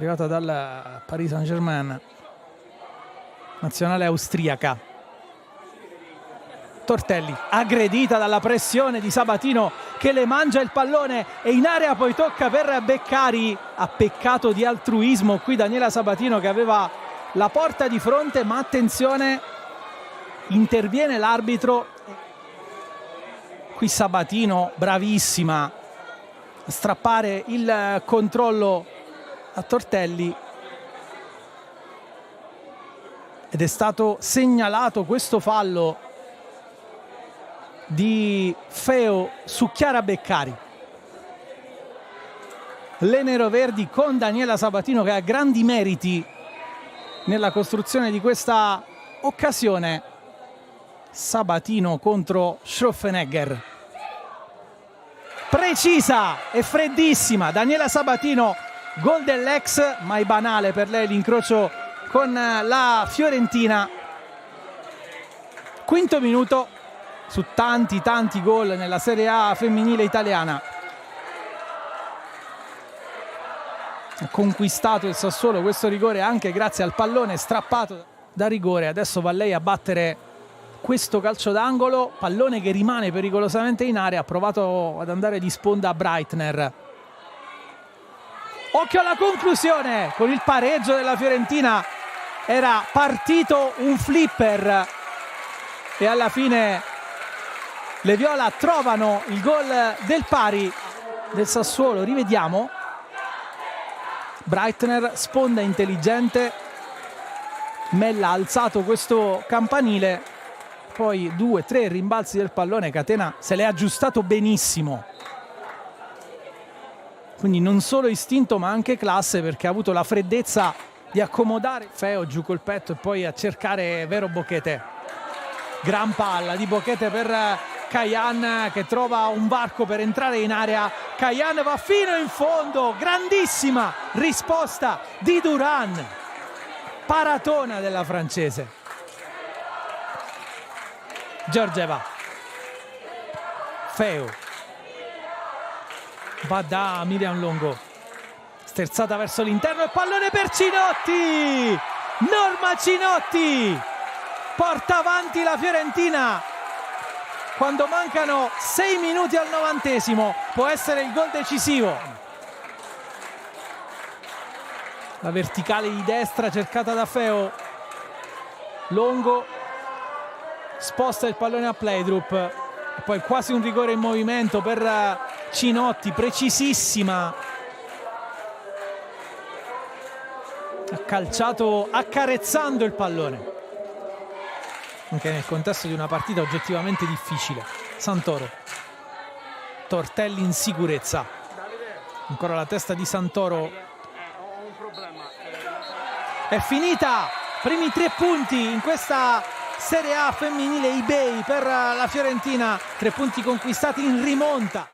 arrivata dal Paris Saint-Germain, nazionale austriaca. Tortelli, aggredita dalla pressione di Sabatino che le mangia il pallone e in area poi tocca per Beccari. Ha peccato di altruismo qui Daniela Sabatino che aveva la porta di fronte, ma attenzione, interviene l'arbitro. Qui Sabatino, bravissima a strappare il controllo a Tortelli, ed è stato segnalato questo fallo di Feo su Chiara Beccari. Le neroverdi con Daniela Sabatino che ha grandi meriti nella costruzione di questa occasione. Sabatino contro Schroffenegger, precisa e freddissima Daniela Sabatino, gol dell'ex, ma è banale per lei l'incrocio con la Fiorentina. Quinto minuto, su tanti gol nella Serie A femminile italiana. Ha conquistato il Sassuolo questo rigore anche grazie al pallone strappato da rigore. Adesso va lei a battere questo calcio d'angolo, pallone che rimane pericolosamente in area. Ha provato ad andare di sponda a Breitner. Occhio alla conclusione, con il pareggio della Fiorentina era partito un flipper e alla fine le viola trovano il gol del pari del Sassuolo. Rivediamo. Breitner, sponda intelligente, Mella ha alzato questo campanile, poi 2-3 rimbalzi del pallone, Catena se l'è aggiustato benissimo, quindi non solo istinto ma anche classe, perché ha avuto la freddezza di accomodare Feo giù col petto e poi a cercare Vero Boquete. Gran palla di Boquete per Kayan che trova un varco per entrare in area. Kayan va fino in fondo, grandissima risposta di Duran, paratona della francese. Georgieva, Feo, va da Miriam Longo, sterzata verso l'interno e pallone per Cinotti. Norma Cinotti porta avanti la Fiorentina quando mancano 6 minuti al 90°. Può essere il gol decisivo. La verticale di destra cercata da Feo. Longo sposta il pallone a Plejdrup e poi quasi un rigore in movimento per Cinotti, precisissima. Ha calciato accarezzando il pallone, anche nel contesto di una partita oggettivamente difficile. Santoro, Tortelli in sicurezza, ancora la testa di Santoro. È finita, primi 3 punti in questa Serie A femminile eBay per la Fiorentina, 3 punti conquistati in rimonta.